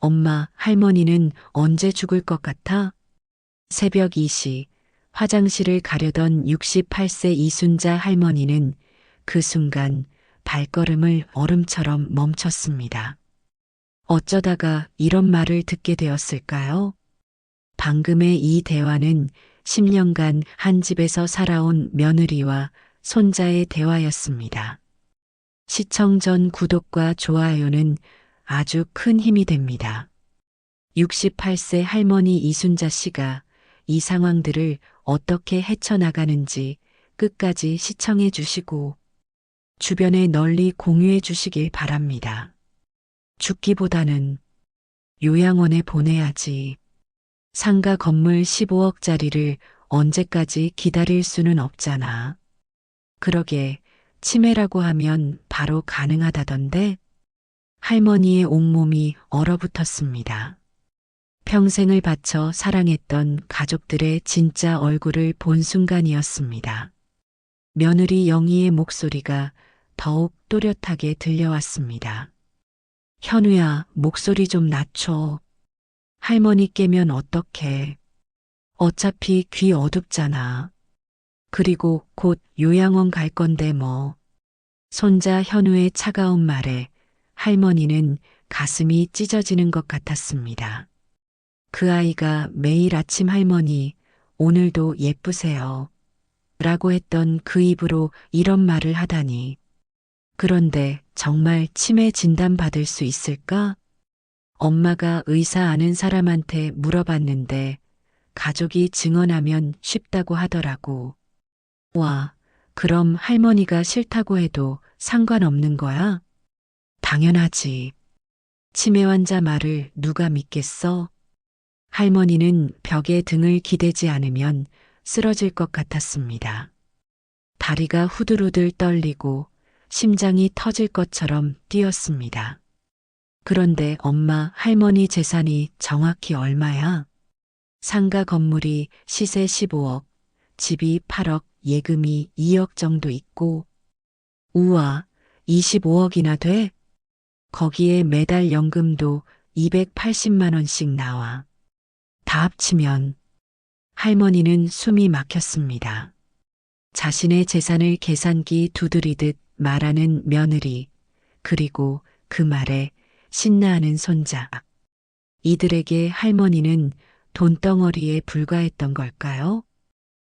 엄마, 할머니는 언제 죽을 것 같아? 새벽 2시 화장실을 가려던 68세 이순자 할머니는 그 순간 발걸음을 얼음처럼 멈췄습니다. 어쩌다가 이런 말을 듣게 되었을까요? 방금의 이 대화는 10년간 한 집에서 살아온 며느리와 손자의 대화였습니다. 시청 전 구독과 좋아요는 아주 큰 힘이 됩니다. 68세 할머니 이순자 씨가 이 상황들을 어떻게 헤쳐나가는지 끝까지 시청해 주시고 주변에 널리 공유해 주시길 바랍니다. 죽기보다는 요양원에 보내야지. 상가 건물 15억짜리를 언제까지 기다릴 수는 없잖아. 그러게 치매라고 하면 바로 가능하다던데 할머니의 온몸이 얼어붙었습니다. 평생을 바쳐 사랑했던 가족들의 진짜 얼굴을 본 순간이었습니다. 며느리 영희의 목소리가 더욱 또렷하게 들려왔습니다. 현우야, 목소리 좀 낮춰. 할머니 깨면 어떡해. 어차피 귀 어둡잖아. 그리고 곧 요양원 갈 건데 뭐. 손자 현우의 차가운 말에 할머니는 가슴이 찢어지는 것 같았습니다. 그 아이가 매일 아침 할머니, 오늘도 예쁘세요. 라고 했던 그 입으로 이런 말을 하다니. 그런데 정말 치매 진단 받을 수 있을까? 엄마가 의사 아는 사람한테 물어봤는데 가족이 증언하면 쉽다고 하더라고. 와, 그럼 할머니가 싫다고 해도 상관없는 거야? 당연하지. 치매 환자 말을 누가 믿겠어? 할머니는 벽에 등을 기대지 않으면 쓰러질 것 같았습니다. 다리가 후들후들 떨리고 심장이 터질 것처럼 뛰었습니다. 그런데 엄마, 할머니 재산이 정확히 얼마야? 상가 건물이 시세 15억, 집이 8억, 예금이 2억 정도 있고, 우와, 25억이나 돼? 거기에 매달 연금도 280만 원씩 나와. 다 합치면 할머니는 숨이 막혔습니다. 자신의 재산을 계산기 두드리듯 말하는 며느리, 그리고 그 말에 신나하는 손자. 이들에게 할머니는 돈덩어리에 불과했던 걸까요?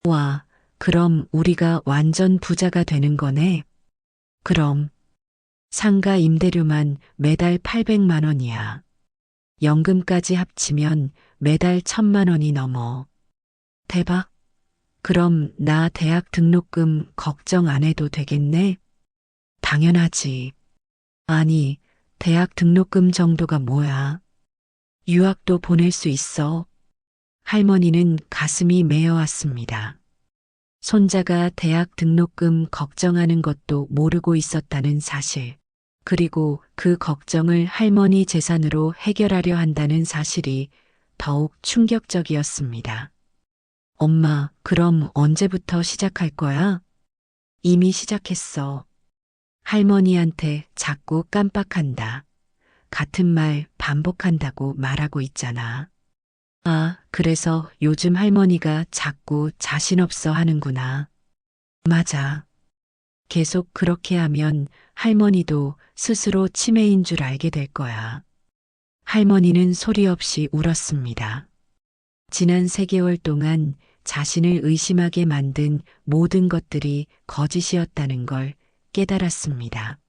와, 그럼 우리가 완전 부자가 되는 거네. 그럼 상가 임대료만 매달 800만 원이야. 연금까지 합치면 매달 1000만 원이 넘어. 대박. 그럼 나 대학 등록금 걱정 안 해도 되겠네? 당연하지. 아니, 대학 등록금 정도가 뭐야? 유학도 보낼 수 있어. 할머니는 가슴이 메어왔습니다. 손자가 대학 등록금 걱정하는 것도 모르고 있었다는 사실, 그리고 그 걱정을 할머니 재산으로 해결하려 한다는 사실이 더욱 충격적이었습니다. 엄마, 그럼 언제부터 시작할 거야? 이미 시작했어. 할머니한테 자꾸 깜빡한다. 같은 말 반복한다고 말하고 있잖아. 아, 그래서 요즘 할머니가 자꾸 자신 없어 하는구나. 맞아. 계속 그렇게 하면 할머니도 스스로 치매인 줄 알게 될 거야. 할머니는 소리 없이 울었습니다. 지난 3개월 동안 자신을 의심하게 만든 모든 것들이 거짓이었다는 걸 깨달았습니다.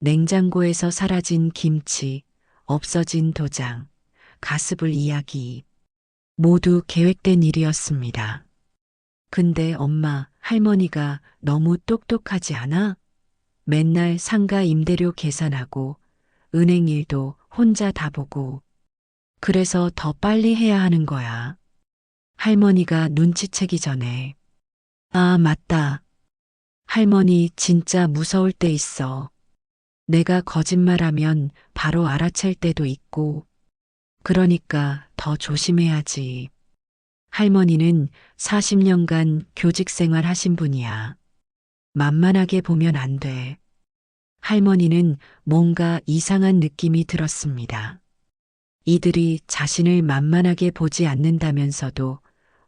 냉장고에서 사라진 김치, 없어진 도장, 가스불 이야기. 모두 계획된 일이었습니다. 근데 엄마, 할머니가 너무 똑똑하지 않아? 맨날 상가 임대료 계산하고 은행 일도 혼자 다 보고 그래서 더 빨리 해야 하는 거야. 할머니가 눈치채기 전에. 아, 맞다. 할머니 진짜 무서울 때 있어. 내가 거짓말하면 바로 알아챌 때도 있고 그러니까 더 조심해야지. 할머니는 40년간 교직 생활 하신 분이야. 만만하게 보면 안 돼. 할머니는 뭔가 이상한 느낌이 들었습니다. 이들이 자신을 만만하게 보지 않는다면서도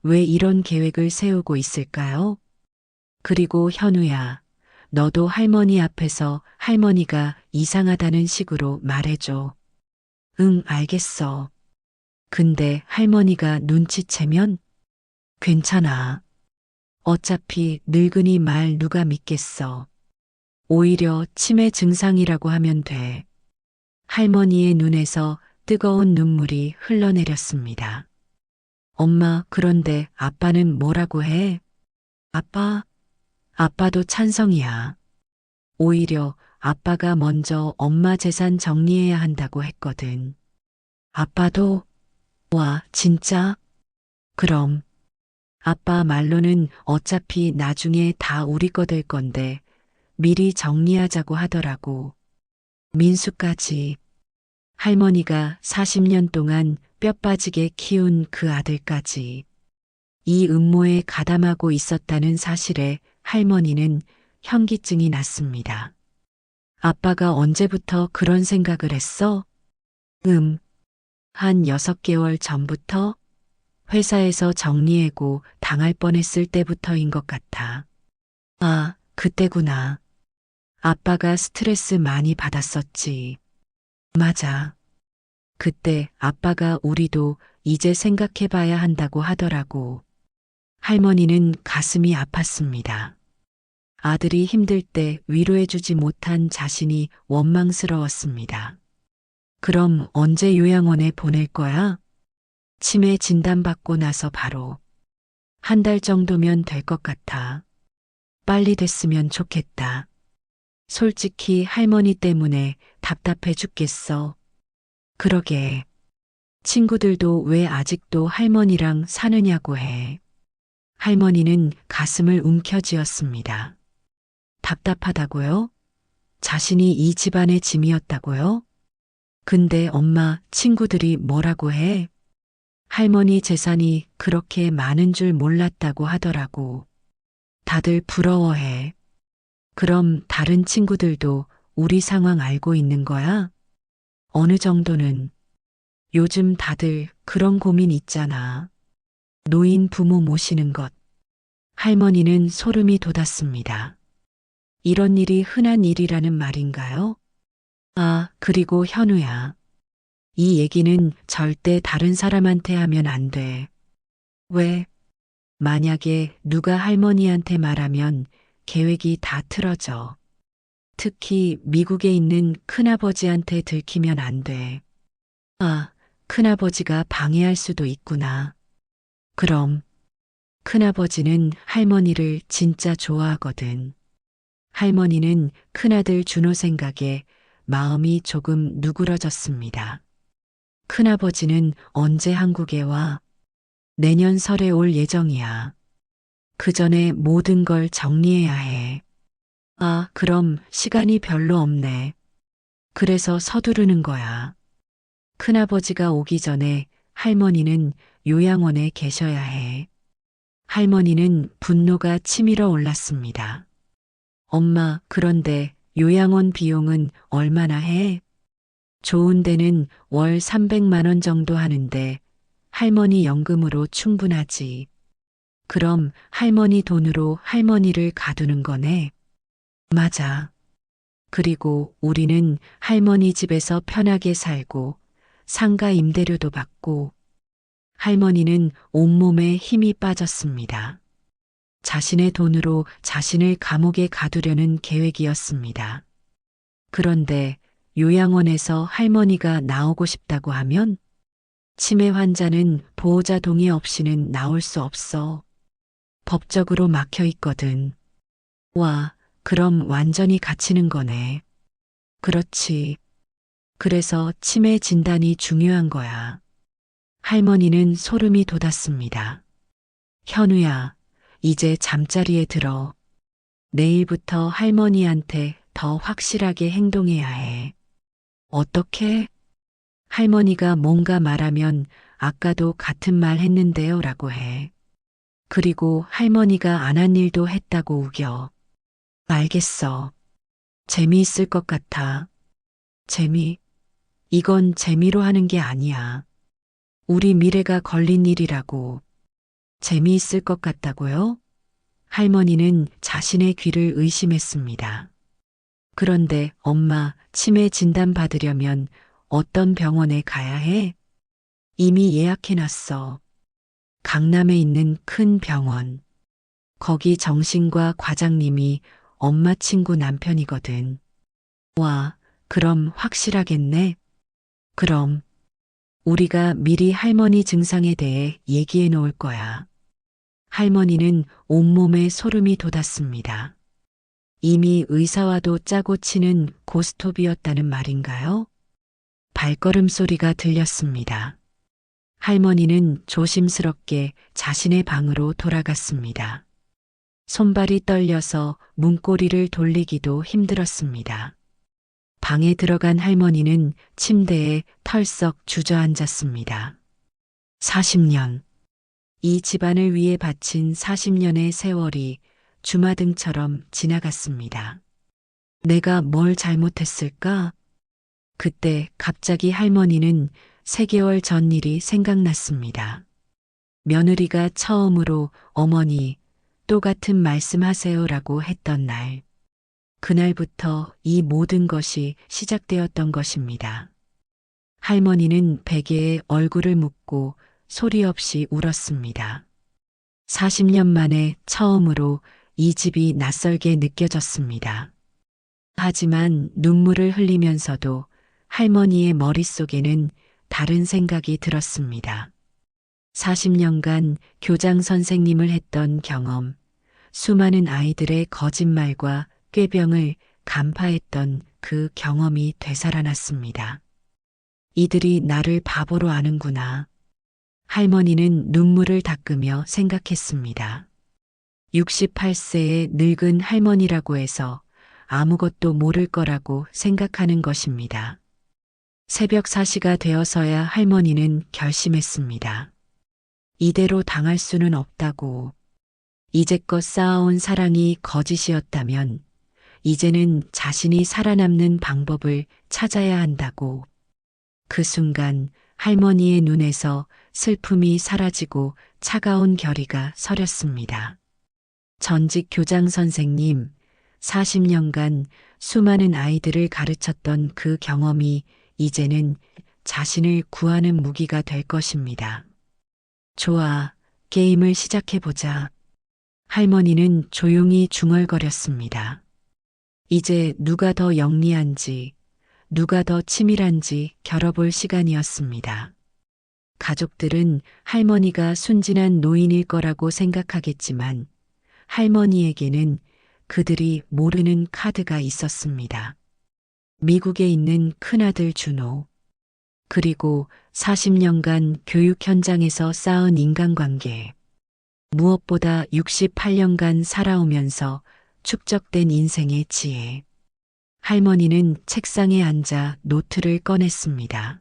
왜 이런 계획을 세우고 있을까요? 그리고 현우야, 너도 할머니 앞에서 할머니가 이상하다는 식으로 말해줘. 응, 알겠어. 근데 할머니가 눈치채면? 괜찮아. 어차피 늙은이 말 누가 믿겠어. 오히려 치매 증상이라고 하면 돼. 할머니의 눈에서 뜨거운 눈물이 흘러내렸습니다. 엄마, 그런데 아빠는 뭐라고 해? 아빠도 찬성이야. 오히려 아빠가 먼저 엄마 재산 정리해야 한다고 했거든. 아빠도? 와, 진짜? 그럼. 아빠 말로는 어차피 나중에 다 우리 거 될 건데 미리 정리하자고 하더라고. 민수까지. 할머니가 40년 동안 뼈 빠지게 키운 그 아들까지. 이 음모에 가담하고 있었다는 사실에 할머니는 현기증이 났습니다. 아빠가 언제부터 그런 생각을 했어? 한 6개월 전부터 회사에서 정리해고 당할 뻔했을 때부터인 것 같아. 아, 그때구나. 아빠가 스트레스 많이 받았었지. 맞아. 그때 아빠가 우리도 이제 생각해봐야 한다고 하더라고. 할머니는 가슴이 아팠습니다. 아들이 힘들 때 위로해주지 못한 자신이 원망스러웠습니다. 그럼 언제 요양원에 보낼 거야? 치매 진단받고 나서 바로. 한 달 정도면 될 것 같아. 빨리 됐으면 좋겠다. 솔직히 할머니 때문에 답답해 죽겠어. 그러게. 친구들도 왜 아직도 할머니랑 사느냐고 해. 할머니는 가슴을 움켜쥐었습니다. 답답하다고요? 자신이 이 집안의 짐이었다고요? 근데 엄마, 친구들이 뭐라고 해? 할머니 재산이 그렇게 많은 줄 몰랐다고 하더라고. 다들 부러워해. 그럼 다른 친구들도 우리 상황 알고 있는 거야? 어느 정도는. 요즘 다들 그런 고민 있잖아. 노인 부모 모시는 것. 할머니는 소름이 돋았습니다. 이런 일이 흔한 일이라는 말인가요? 아, 그리고 현우야. 이 얘기는 절대 다른 사람한테 하면 안 돼. 왜? 만약에 누가 할머니한테 말하면 계획이 다 틀어져. 특히 미국에 있는 큰아버지한테 들키면 안 돼. 아, 큰아버지가 방해할 수도 있구나. 그럼 큰아버지는 할머니를 진짜 좋아하거든. 할머니는 큰아들 준호 생각에 마음이 조금 누그러졌습니다. 큰아버지는 언제 한국에 와? 내년 설에 올 예정이야. 그 전에 모든 걸 정리해야 해. 아, 그럼 시간이 별로 없네. 그래서 서두르는 거야. 큰아버지가 오기 전에 할머니는 요양원에 계셔야 해. 할머니는 분노가 치밀어 올랐습니다. 엄마, 그런데 요양원 비용은 얼마나 해? 좋은 데는 월 300만 원 정도 하는데 할머니 연금으로 충분하지. 그럼 할머니 돈으로 할머니를 가두는 거네. 맞아. 그리고 우리는 할머니 집에서 편하게 살고 상가 임대료도 받고 할머니는 온몸에 힘이 빠졌습니다. 자신의 돈으로 자신을 감옥에 가두려는 계획이었습니다. 그런데 요양원에서 할머니가 나오고 싶다고 하면 치매 환자는 보호자 동의 없이는 나올 수 없어. 법적으로 막혀 있거든. 와, 그럼 완전히 갇히는 거네. 그렇지. 그래서 치매 진단이 중요한 거야. 할머니는 소름이 돋았습니다. 현우야, 이제 잠자리에 들어. 내일부터 할머니한테 더 확실하게 행동해야 해. 어떻게? 할머니가 뭔가 말하면 아까도 같은 말 했는데요 라고 해. 그리고 할머니가 안 한 일도 했다고 우겨. 알겠어. 재미있을 것 같아. 재미? 이건 재미로 하는 게 아니야. 우리 미래가 걸린 일이라고. 재미있을 것 같다고요? 할머니는 자신의 귀를 의심했습니다. 그런데 엄마, 치매 진단 받으려면 어떤 병원에 가야 해? 이미 예약해놨어. 강남에 있는 큰 병원. 거기 정신과 과장님이 엄마 친구 남편이거든. 와, 그럼 확실하겠네? 그럼 우리가 미리 할머니 증상에 대해 얘기해 놓을 거야. 할머니는 온몸에 소름이 돋았습니다. 이미 의사와도 짜고 치는 고스톱이었다는 말인가요? 발걸음 소리가 들렸습니다. 할머니는 조심스럽게 자신의 방으로 돌아갔습니다. 손발이 떨려서 문고리를 돌리기도 힘들었습니다. 방에 들어간 할머니는 침대에 털썩 주저앉았습니다. 40년. 이 집안을 위해 바친 40년의 세월이 주마등처럼 지나갔습니다. 내가 뭘 잘못했을까? 그때 갑자기 할머니는 3개월 전 일이 생각났습니다. 며느리가 처음으로 어머니, 똑같은 말씀하세요라고 했던 날. 그날부터 이 모든 것이 시작되었던 것입니다. 할머니는 베개에 얼굴을 묻고 소리 없이 울었습니다. 40년 만에 처음으로 이 집이 낯설게 느껴졌습니다. 하지만 눈물을 흘리면서도 할머니의 머릿속에는 다른 생각이 들었습니다. 40년간 교장 선생님을 했던 경험, 수많은 아이들의 거짓말과 꾀병을 간파했던 그 경험이 되살아났습니다. 이들이 나를 바보로 아는구나. 할머니는 눈물을 닦으며 생각했습니다. 68세의 늙은 할머니라고 해서 아무것도 모를 거라고 생각하는 것입니다. 새벽 4시가 되어서야 할머니는 결심했습니다. 이대로 당할 수는 없다고. 이제껏 쌓아온 사랑이 거짓이었다면 이제는 자신이 살아남는 방법을 찾아야 한다고. 그 순간 할머니의 눈에서 슬픔이 사라지고 차가운 결의가 서렸습니다. 전직 교장 선생님, 40년간 수많은 아이들을 가르쳤던 그 경험이 이제는 자신을 구하는 무기가 될 것입니다. 좋아, 게임을 시작해보자. 할머니는 조용히 중얼거렸습니다. 이제 누가 더 영리한지, 누가 더 치밀한지 겨뤄볼 시간이었습니다. 가족들은 할머니가 순진한 노인일 거라고 생각하겠지만 할머니에게는 그들이 모르는 카드가 있었습니다. 미국에 있는 큰아들 준호, 그리고 40년간 교육 현장에서 쌓은 인간관계, 무엇보다 68년간 살아오면서 축적된 인생의 지혜. 할머니는 책상에 앉아 노트를 꺼냈습니다.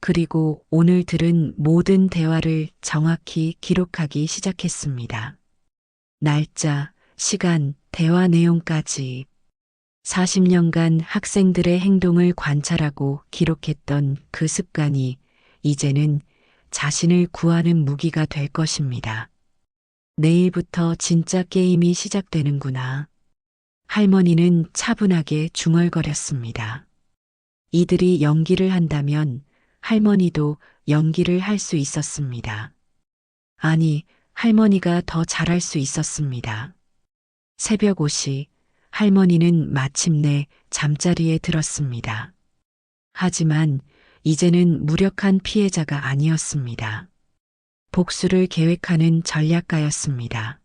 그리고 오늘 들은 모든 대화를 정확히 기록하기 시작했습니다. 날짜, 시간, 대화 내용까지. 40년간 학생들의 행동을 관찰하고 기록했던 그 습관이 이제는 자신을 구하는 무기가 될 것입니다. 내일부터 진짜 게임이 시작되는구나. 할머니는 차분하게 중얼거렸습니다. 이들이 연기를 한다면 할머니도 연기를 할 수 있었습니다. 아니, 할머니가 더 잘할 수 있었습니다. 새벽 5시, 할머니는 마침내 잠자리에 들었습니다. 하지만 이제는 무력한 피해자가 아니었습니다. 복수를 계획하는 전략가였습니다.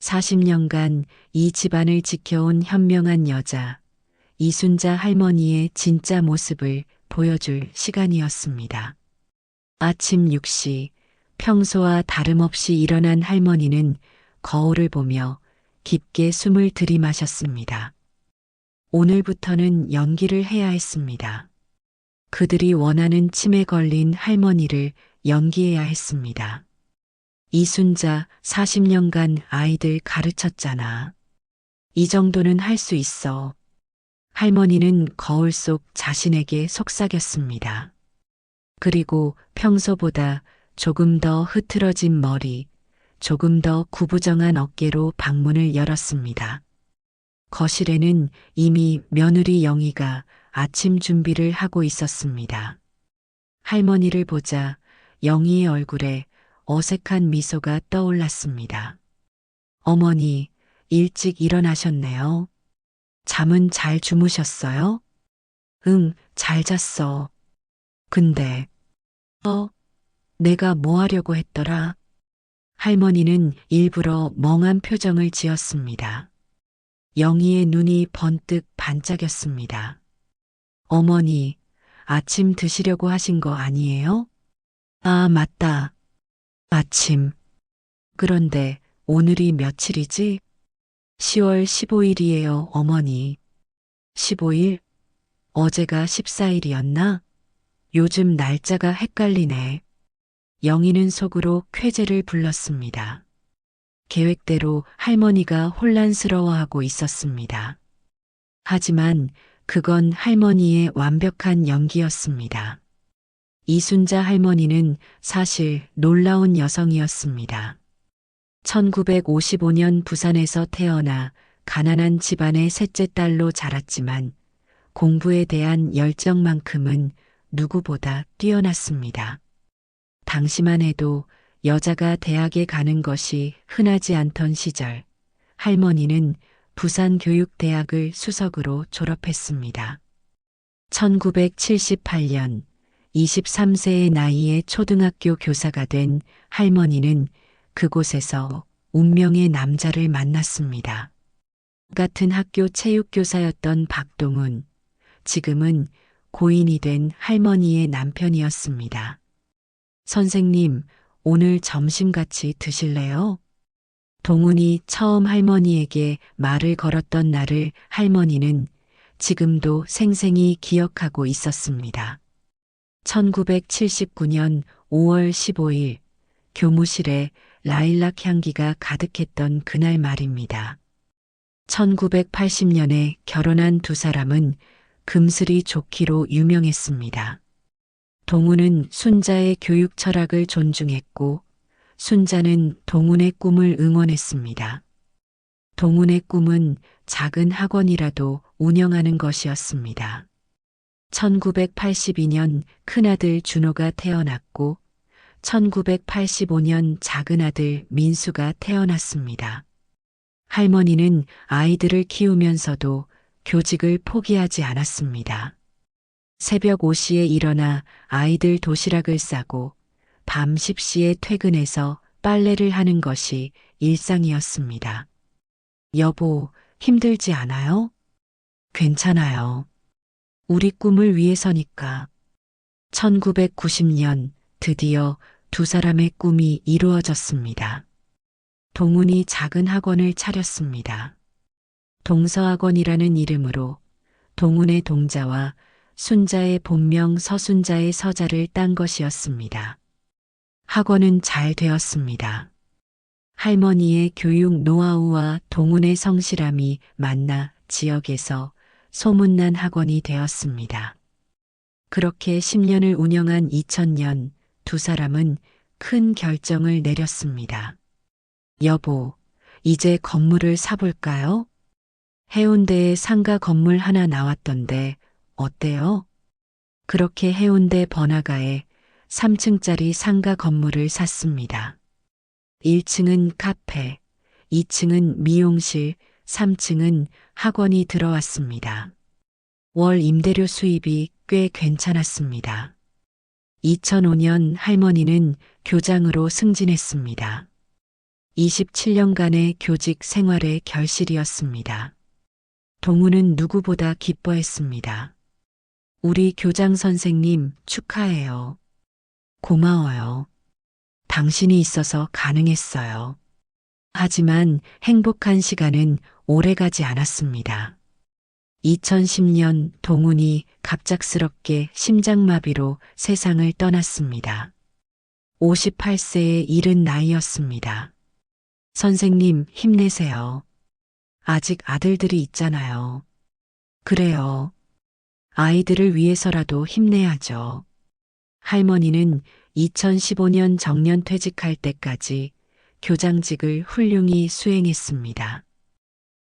40년간 이 집안을 지켜온 현명한 여자, 이순자 할머니의 진짜 모습을 보여줄 시간이었습니다. 아침 6시, 평소와 다름없이 일어난 할머니는 거울을 보며 깊게 숨을 들이마셨습니다. 오늘부터는 연기를 해야 했습니다. 그들이 원하는 치매 걸린 할머니를 연기해야 했습니다. 이순자 40년간 아이들 가르쳤잖아. 이 정도는 할 수 있어. 할머니는 거울 속 자신에게 속삭였습니다. 그리고 평소보다 조금 더 흐트러진 머리, 조금 더 구부정한 어깨로 방문을 열었습니다. 거실에는 이미 며느리 영희가 아침 준비를 하고 있었습니다. 할머니를 보자 영희의 얼굴에 어색한 미소가 떠올랐습니다. 어머니, 일찍 일어나셨네요. 잠은 잘 주무셨어요? 응, 잘 잤어. 근데, 내가 뭐 하려고 했더라? 할머니는 일부러 멍한 표정을 지었습니다. 영희의 눈이 번뜩 반짝였습니다. 어머니, 아침 드시려고 하신 거 아니에요? 아, 맞다. 아침. 그런데 오늘이 며칠이지? 10월 15일이에요, 어머니. 15일? 어제가 14일이었나? 요즘 날짜가 헷갈리네. 영희는 속으로 쾌재를 불렀습니다. 계획대로 할머니가 혼란스러워하고 있었습니다. 하지만 그건 할머니의 완벽한 연기였습니다. 이순자 할머니는 사실 놀라운 여성이었습니다. 1955년 부산에서 태어나 가난한 집안의 셋째 딸로 자랐지만 공부에 대한 열정만큼은 누구보다 뛰어났습니다. 당시만 해도 여자가 대학에 가는 것이 흔하지 않던 시절, 할머니는 부산교육대학을 수석으로 졸업했습니다. 1978년 23세의 나이에 초등학교 교사가 된 할머니는 그곳에서 운명의 남자를 만났습니다. 같은 학교 체육교사였던 박동훈, 지금은 고인이 된 할머니의 남편이었습니다. 선생님, 오늘 점심 같이 드실래요? 동훈이 처음 할머니에게 말을 걸었던 날을 할머니는 지금도 생생히 기억하고 있었습니다. 1979년 5월 15일 교무실에 라일락 향기가 가득했던 그날 말입니다. 1980년에 결혼한 두 사람은 금슬이 좋기로 유명했습니다. 동훈은 순자의 교육 철학을 존중했고 순자는 동훈의 꿈을 응원했습니다. 동훈의 꿈은 작은 학원이라도 운영하는 것이었습니다. 1982년 큰아들 준호가 태어났고 1985년 작은아들 민수가 태어났습니다. 할머니는 아이들을 키우면서도 교직을 포기하지 않았습니다. 새벽 5시에 일어나 아이들 도시락을 싸고 밤 10시에 퇴근해서 빨래를 하는 것이 일상이었습니다. 여보, 힘들지 않아요? 괜찮아요. 우리 꿈을 위해서니까. 1990년 드디어 두 사람의 꿈이 이루어졌습니다. 동훈이 작은 학원을 차렸습니다. 동서학원이라는 이름으로 동훈의 동자와 순자의 본명 서순자의 서자를 딴 것이었습니다. 학원은 잘 되었습니다. 할머니의 교육 노하우와 동훈의 성실함이 만나 지역에서 소문난 학원이 되었습니다. 그렇게 10년을 운영한 2000년 두 사람은 큰 결정을 내렸습니다. 여보, 이제 건물을 사볼까요? 해운대에 상가 건물 하나 나왔던데 어때요? 그렇게 해운대 번화가에 3층짜리 상가 건물을 샀습니다. 1층은 카페, 2층은 미용실, 3층은 학원이 들어왔습니다. 월 임대료 수입이 꽤 괜찮았습니다. 2005년 할머니는 교장으로 승진했습니다. 27년간의 교직 생활의 결실이었습니다. 동훈은 누구보다 기뻐했습니다. 우리 교장 선생님 축하해요. 고마워요. 당신이 있어서 가능했어요. 하지만 행복한 시간은 오래가지 않았습니다. 2010년 동훈이 갑작스럽게 심장마비로 세상을 떠났습니다. 58세의 이른 나이였습니다. 선생님 힘내세요. 아직 아들들이 있잖아요. 그래요. 아이들을 위해서라도 힘내야죠. 할머니는 2015년 정년 퇴직할 때까지 교장직을 훌륭히 수행했습니다.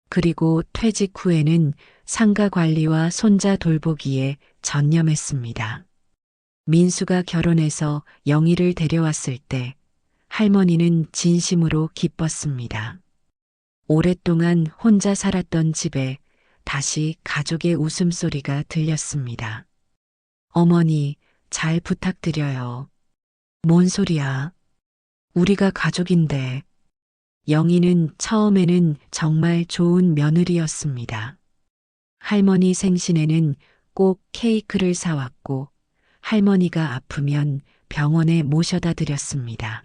그리고 퇴직 후에는 상가 관리와 손자 돌보기에 전념했습니다. 민수가 결혼해서 영희를 데려왔을 때 할머니는 진심으로 기뻤습니다. 오랫동안 혼자 살았던 집에 다시 가족의 웃음소리가 들렸습니다. 어머니, 잘 부탁드려요. 뭔 소리야? 우리가 가족인데. 영희는 처음에는 정말 좋은 며느리였습니다. 할머니 생신에는 꼭 케이크를 사왔고 할머니가 아프면 병원에 모셔다 드렸습니다.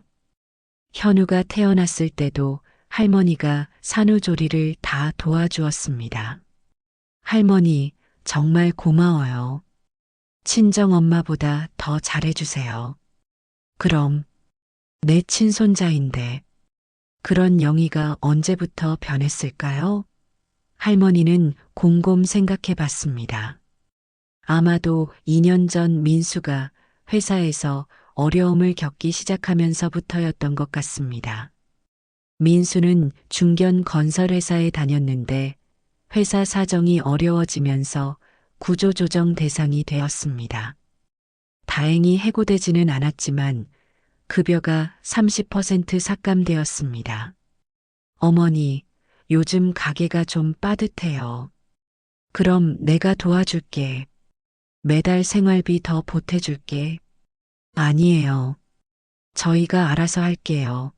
현우가 태어났을 때도 할머니가 산후조리를 다 도와주었습니다. 할머니, 정말 고마워요. 친정엄마보다 더 잘해주세요. 그럼, 내 친손자인데, 그런 영희가 언제부터 변했을까요? 할머니는 곰곰 생각해 봤습니다. 아마도 2년 전 민수가 회사에서 어려움을 겪기 시작하면서부터였던 것 같습니다. 민수는 중견 건설회사에 다녔는데 회사 사정이 어려워지면서 구조조정 대상이 되었습니다. 다행히 해고되지는 않았지만 급여가 30% 삭감되었습니다. 어머니, 요즘 가게가 좀 빠듯해요. 그럼 내가 도와줄게. 매달 생활비 더 보태줄게. 아니에요. 저희가 알아서 할게요.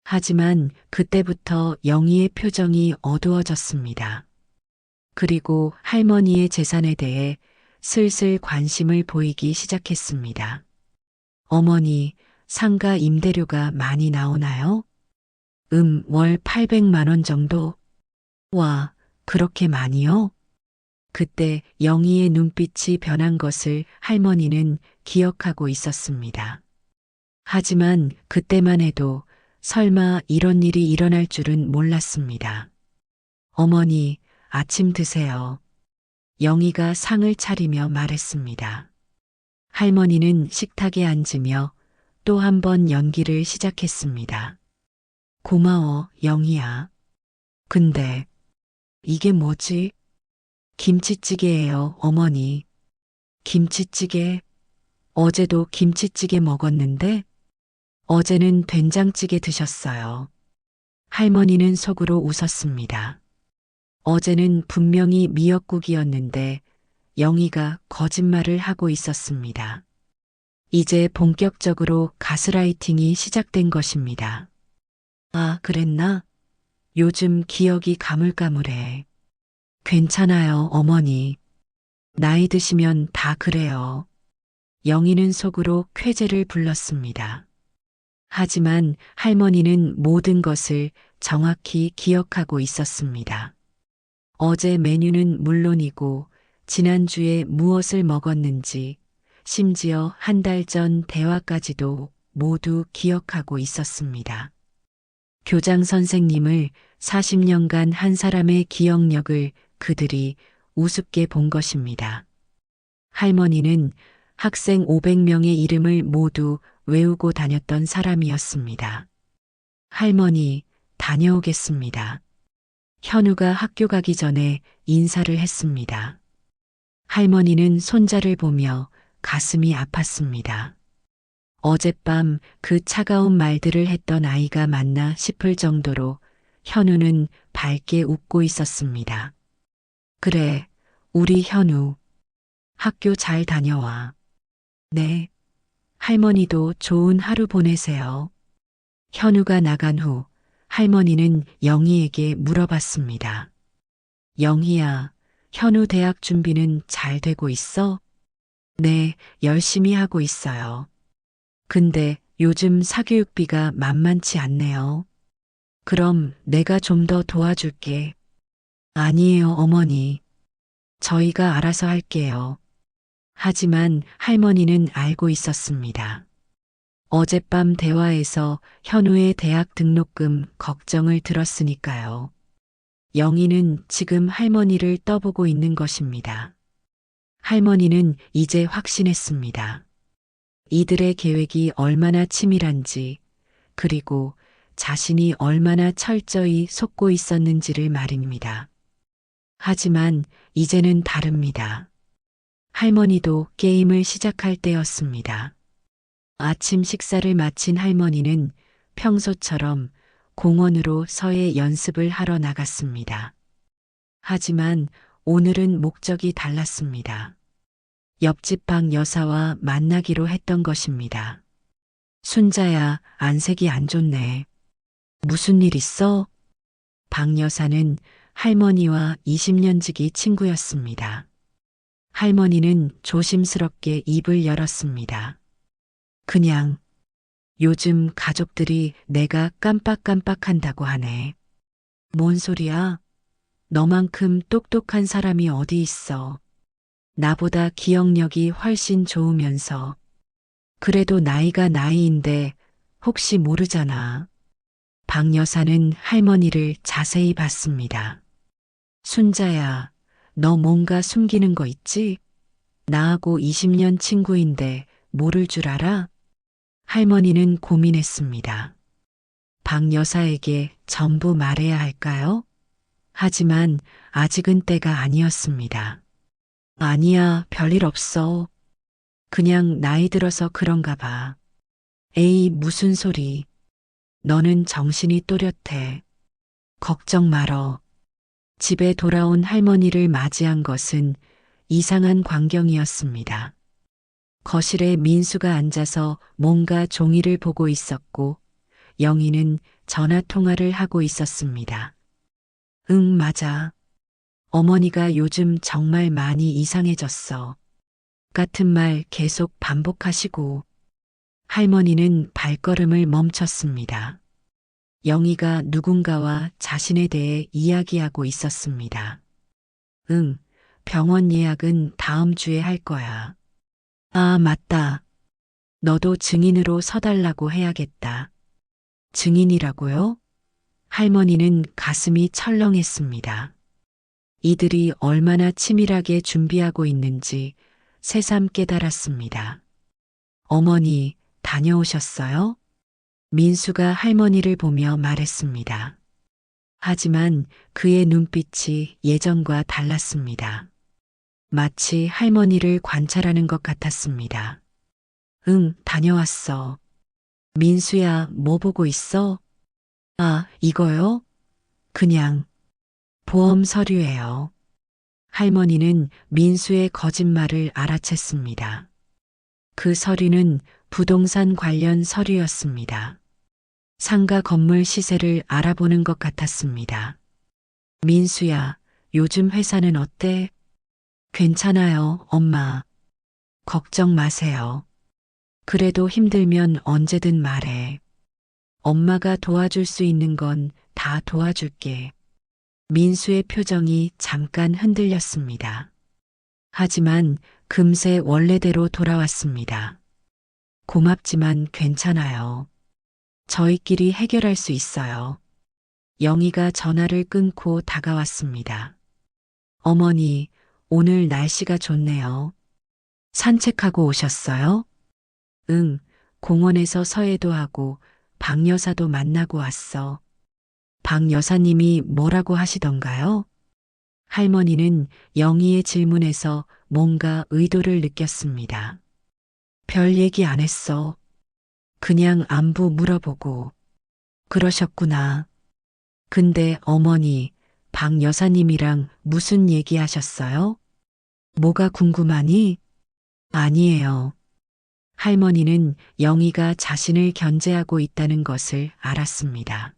하지만 그때부터 영희의 표정이 어두워졌습니다. 그리고 할머니의 재산에 대해 슬슬 관심을 보이기 시작했습니다. 어머니, 상가 임대료가 많이 나오나요? 월 800만 원 정도? 와, 그렇게 많이요? 그때 영희의 눈빛이 변한 것을 할머니는 기억하고 있었습니다. 하지만 그때만 해도 설마 이런 일이 일어날 줄은 몰랐습니다. 어머니, 아침 드세요. 영희가 상을 차리며 말했습니다. 할머니는 식탁에 앉으며 또 한 번 연기를 시작했습니다. 고마워, 영희야. 근데 이게 뭐지? 김치찌개예요, 어머니. 김치찌개? 어제도 김치찌개 먹었는데 어제는 된장찌개 드셨어요. 할머니는 속으로 웃었습니다. 어제는 분명히 미역국이었는데 영희가 거짓말을 하고 있었습니다. 이제 본격적으로 가스라이팅이 시작된 것입니다. 아, 그랬나? 요즘 기억이 가물가물해. 괜찮아요, 어머니. 나이 드시면 다 그래요. 영희는 속으로 쾌재를 불렀습니다. 하지만 할머니는 모든 것을 정확히 기억하고 있었습니다. 어제 메뉴는 물론이고 지난주에 무엇을 먹었는지 심지어 한 달 전 대화까지도 모두 기억하고 있었습니다. 교장 선생님을 40년간 한 사람의 기억력을 그들이 우습게 본 것입니다. 할머니는 학생 500명의 이름을 모두 외우고 다녔던 사람이었습니다. 할머니, 다녀오겠습니다. 현우가 학교 가기 전에 인사를 했습니다. 할머니는 손자를 보며 가슴이 아팠습니다. 어젯밤 그 차가운 말들을 했던 아이가 맞나 싶을 정도로 현우는 밝게 웃고 있었습니다. 그래, 우리 현우. 학교 잘 다녀와. 네. 할머니도 좋은 하루 보내세요. 현우가 나간 후 할머니는 영희에게 물어봤습니다. 영희야, 현우 대학 준비는 잘 되고 있어? 네, 열심히 하고 있어요. 근데 요즘 사교육비가 만만치 않네요. 그럼 내가 좀 더 도와줄게. 아니에요, 어머니. 저희가 알아서 할게요. 하지만 할머니는 알고 있었습니다. 어젯밤 대화에서 현우의 대학 등록금 걱정을 들었으니까요. 영희는 지금 할머니를 떠보고 있는 것입니다. 할머니는 이제 확신했습니다. 이들의 계획이 얼마나 치밀한지, 그리고 자신이 얼마나 철저히 속고 있었는지를 말입니다. 하지만 이제는 다릅니다. 할머니도 게임을 시작할 때였습니다. 아침 식사를 마친 할머니는 평소처럼 공원으로 서예 연습을 하러 나갔습니다. 하지만 오늘은 목적이 달랐습니다. 옆집 방 여사와 만나기로 했던 것입니다. 순자야, 안색이 안 좋네. 무슨 일 있어? 방 여사는 할머니와 20년 지기 친구였습니다. 할머니는 조심스럽게 입을 열었습니다. 그냥 요즘 가족들이 내가 깜빡깜빡한다고 하네. 뭔 소리야? 너만큼 똑똑한 사람이 어디 있어. 나보다 기억력이 훨씬 좋으면서. 그래도 나이가 나이인데 혹시 모르잖아. 박 여사는 할머니를 자세히 봤습니다. 순자야, 너 뭔가 숨기는 거 있지? 나하고 20년 친구인데 모를 줄 알아? 할머니는 고민했습니다. 박 여사에게 전부 말해야 할까요? 하지만 아직은 때가 아니었습니다. 아니야, 별일 없어. 그냥 나이 들어서 그런가 봐. 에이, 무슨 소리. 너는 정신이 또렷해. 걱정 말어. 집에 돌아온 할머니를 맞이한 것은 이상한 광경이었습니다. 거실에 민수가 앉아서 뭔가 종이를 보고 있었고 영희는 전화 통화를 하고 있었습니다. 응, 맞아. 어머니가 요즘 정말 많이 이상해졌어. 같은 말 계속 반복하시고 할머니는 발걸음을 멈췄습니다. 영희가 누군가와 자신에 대해 이야기하고 있었습니다. 응, 병원 예약은 다음 주에 할 거야. 아, 맞다. 너도 증인으로 서달라고 해야겠다. 증인이라고요? 할머니는 가슴이 철렁했습니다. 이들이 얼마나 치밀하게 준비하고 있는지 새삼 깨달았습니다. 어머니, 다녀오셨어요? 민수가 할머니를 보며 말했습니다. 하지만 그의 눈빛이 예전과 달랐습니다. 마치 할머니를 관찰하는 것 같았습니다. 응, 다녀왔어. 민수야, 뭐 보고 있어? 아, 이거요? 그냥 보험 서류예요. 할머니는 민수의 거짓말을 알아챘습니다. 그 서류는 부동산 관련 서류였습니다. 상가 건물 시세를 알아보는 것 같았습니다. 민수야, 요즘 회사는 어때? 괜찮아요, 엄마. 걱정 마세요. 그래도 힘들면 언제든 말해. 엄마가 도와줄 수 있는 건 다 도와줄게. 민수의 표정이 잠깐 흔들렸습니다. 하지만 금세 원래대로 돌아왔습니다. 고맙지만 괜찮아요. 저희끼리 해결할 수 있어요. 영희가 전화를 끊고 다가왔습니다. 어머니, 오늘 날씨가 좋네요. 산책하고 오셨어요? 응, 공원에서 서예도 하고 박 여사도 만나고 왔어. 박 여사님이 뭐라고 하시던가요? 할머니는 영희의 질문에서 뭔가 의도를 느꼈습니다. 별 얘기 안 했어. 그냥 안부 물어보고. 그러셨구나. 근데 어머니, 박 여사님이랑 무슨 얘기 하셨어요? 뭐가 궁금하니? 아니에요. 할머니는 영희가 자신을 견제하고 있다는 것을 알았습니다.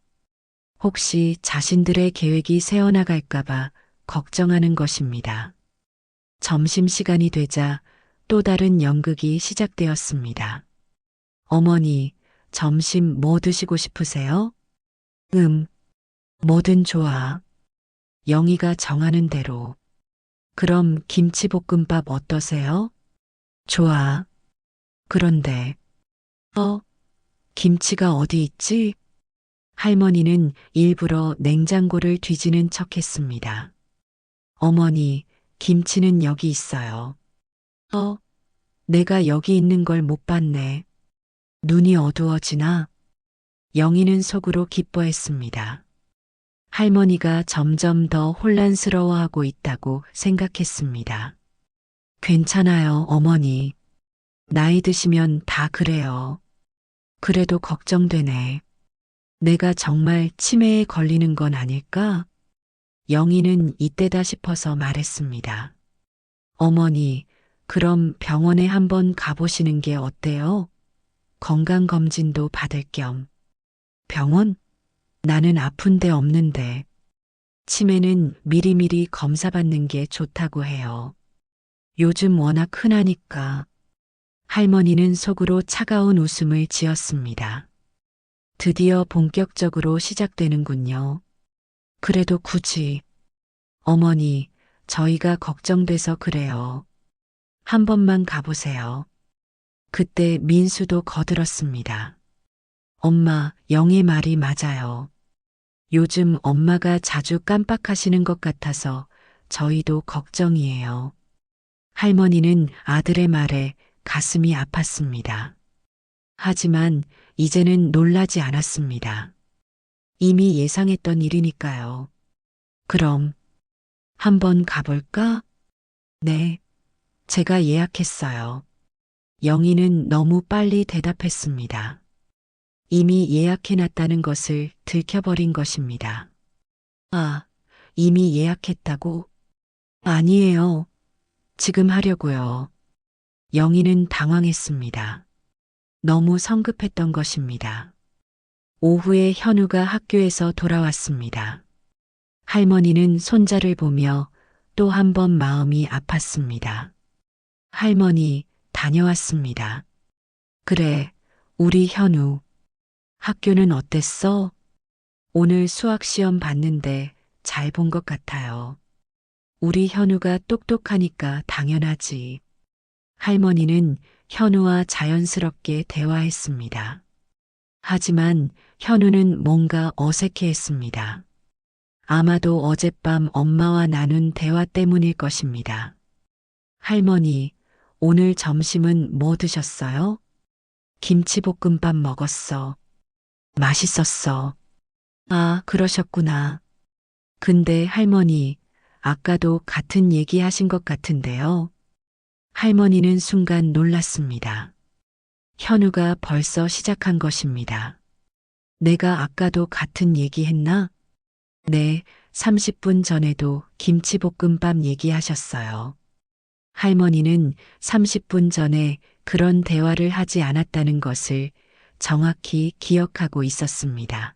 혹시 자신들의 계획이 새어나갈까봐 걱정하는 것입니다. 점심시간이 되자 또 다른 연극이 시작되었습니다. 어머니, 점심 뭐 드시고 싶으세요? 뭐든 좋아. 영희가 정하는 대로. 그럼 김치볶음밥 어떠세요? 좋아. 그런데, 김치가 어디 있지? 할머니는 일부러 냉장고를 뒤지는 척 했습니다. 어머니, 김치는 여기 있어요. 내가 여기 있는 걸 못 봤네. 눈이 어두워지나? 영희는 속으로 기뻐했습니다. 할머니가 점점 더 혼란스러워하고 있다고 생각했습니다. 괜찮아요, 어머니. 나이 드시면 다 그래요. 그래도 걱정되네. 내가 정말 치매에 걸리는 건 아닐까? 영희는 이때다 싶어서 말했습니다. 어머니, 그럼 병원에 한번 가보시는 게 어때요? 건강검진도 받을 겸. 병원? 나는 아픈 데 없는데. 치매는 미리미리 검사받는 게 좋다고 해요. 요즘 워낙 흔하니까. 할머니는 속으로 차가운 웃음을 지었습니다. 드디어 본격적으로 시작되는군요. 그래도 굳이. 어머니, 저희가 걱정돼서 그래요. 한 번만 가보세요. 그때 민수도 거들었습니다. 엄마, 영희 말이 맞아요. 요즘 엄마가 자주 깜빡하시는 것 같아서 저희도 걱정이에요. 할머니는 아들의 말에 가슴이 아팠습니다. 하지만 이제는 놀라지 않았습니다. 이미 예상했던 일이니까요. 그럼 한번 가볼까? 네, 제가 예약했어요. 영희는 너무 빨리 대답했습니다. 이미 예약해놨다는 것을 들켜버린 것입니다. 아, 이미 예약했다고? 아니에요. 지금 하려고요. 영희는 당황했습니다. 너무 성급했던 것입니다. 오후에 현우가 학교에서 돌아왔습니다. 할머니는 손자를 보며 또 한 번 마음이 아팠습니다. 할머니, 다녀왔습니다. 그래, 우리 현우. 학교는 어땠어? 오늘 수학 시험 봤는데 잘 본 것 같아요. 우리 현우가 똑똑하니까 당연하지. 할머니는 현우와 자연스럽게 대화했습니다. 하지만 현우는 뭔가 어색해했습니다. 아마도 어젯밤 엄마와 나눈 대화 때문일 것입니다. 할머니, 오늘 점심은 뭐 드셨어요? 김치볶음밥 먹었어. 맛있었어. 아, 그러셨구나. 근데 할머니, 아까도 같은 얘기 하신 것 같은데요. 할머니는 순간 놀랐습니다. 현우가 벌써 시작한 것입니다. 내가 아까도 같은 얘기 했나? 네, 30분 전에도 김치볶음밥 얘기하셨어요. 할머니는 30분 전에 그런 대화를 하지 않았다는 것을 정확히 기억하고 있었습니다.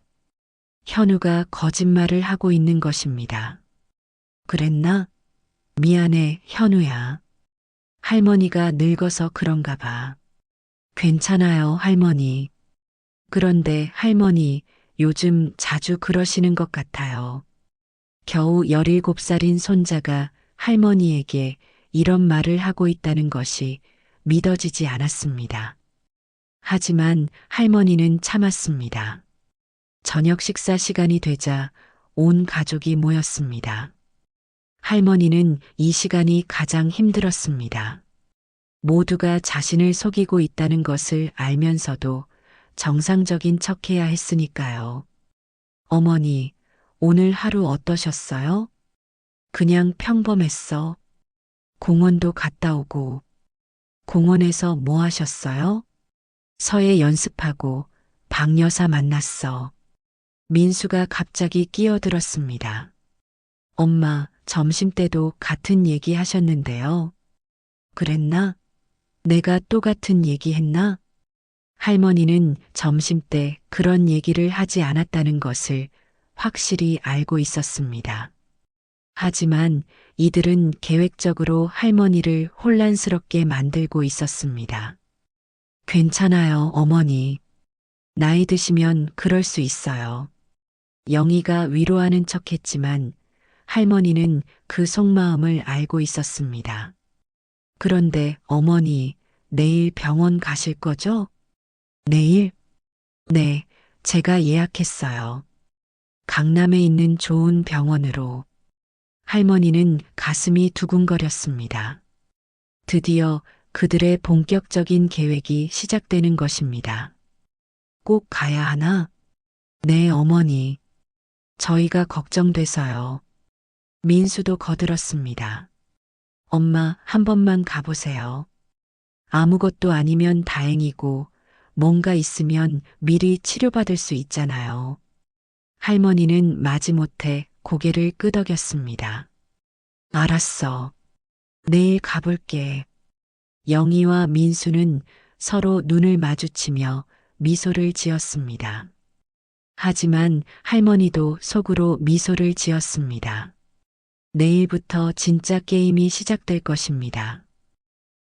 현우가 거짓말을 하고 있는 것입니다. 그랬나? 미안해, 현우야. 할머니가 늙어서 그런가 봐. 괜찮아요, 할머니. 그런데 할머니, 요즘 자주 그러시는 것 같아요. 겨우 17살인 손자가 할머니에게 이런 말을 하고 있다는 것이 믿어지지 않았습니다. 하지만 할머니는 참았습니다. 저녁 식사 시간이 되자 온 가족이 모였습니다. 할머니는 이 시간이 가장 힘들었습니다. 모두가 자신을 속이고 있다는 것을 알면서도 정상적인 척해야 했으니까요. 어머니, 오늘 하루 어떠셨어요? 그냥 평범했어. 공원도 갔다 오고. 공원에서 뭐 하셨어요? 서예 연습하고 박여사 만났어. 민수가 갑자기 끼어들었습니다. 엄마, 점심때도 같은 얘기 하셨는데요. 그랬나? 내가 또 같은 얘기 했나? 할머니는 점심때 그런 얘기를 하지 않았다는 것을 확실히 알고 있었습니다. 하지만 이들은 계획적으로 할머니를 혼란스럽게 만들고 있었습니다. 괜찮아요, 어머니. 나이 드시면 그럴 수 있어요. 영희가 위로하는 척 했지만 할머니는 그 속마음을 알고 있었습니다. 그런데 어머니, 내일 병원 가실 거죠? 내일? 네, 제가 예약했어요. 강남에 있는 좋은 병원으로. 할머니는 가슴이 두근거렸습니다. 드디어 그들의 본격적인 계획이 시작되는 것입니다. 꼭 가야 하나? 네, 어머니. 저희가 걱정돼서요. 민수도 거들었습니다. 엄마, 한 번만 가보세요. 아무것도 아니면 다행이고, 뭔가 있으면 미리 치료받을 수 있잖아요. 할머니는 마지못해 고개를 끄덕였습니다. 알았어. 내일 가볼게. 영희와 민수는 서로 눈을 마주치며 미소를 지었습니다. 하지만 할머니도 속으로 미소를 지었습니다. 내일부터 진짜 게임이 시작될 것입니다.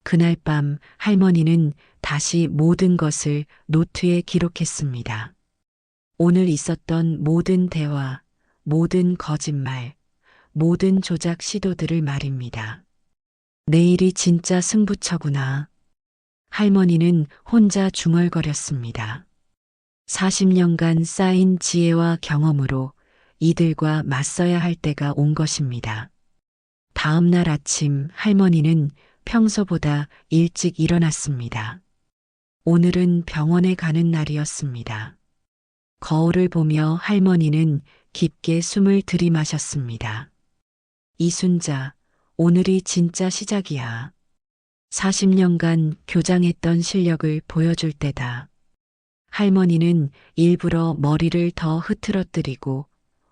그날 밤 할머니는 다시 모든 것을 노트에 기록했습니다. 오늘 있었던 모든 대화, 모든 거짓말, 모든 조작 시도들을 말입니다. 내일이 진짜 승부처구나. 할머니는 혼자 중얼거렸습니다. 40년간 쌓인 지혜와 경험으로 이들과 맞서야 할 때가 온 것입니다. 다음 날 아침 할머니는 평소보다 일찍 일어났습니다. 오늘은 병원에 가는 날이었습니다. 거울을 보며 할머니는 깊게 숨을 들이마셨습니다. 이순자, 오늘이 진짜 시작이야. 40년간 교장했던 실력을 보여줄 때다. 할머니는 일부러 머리를 더 흐트러뜨리고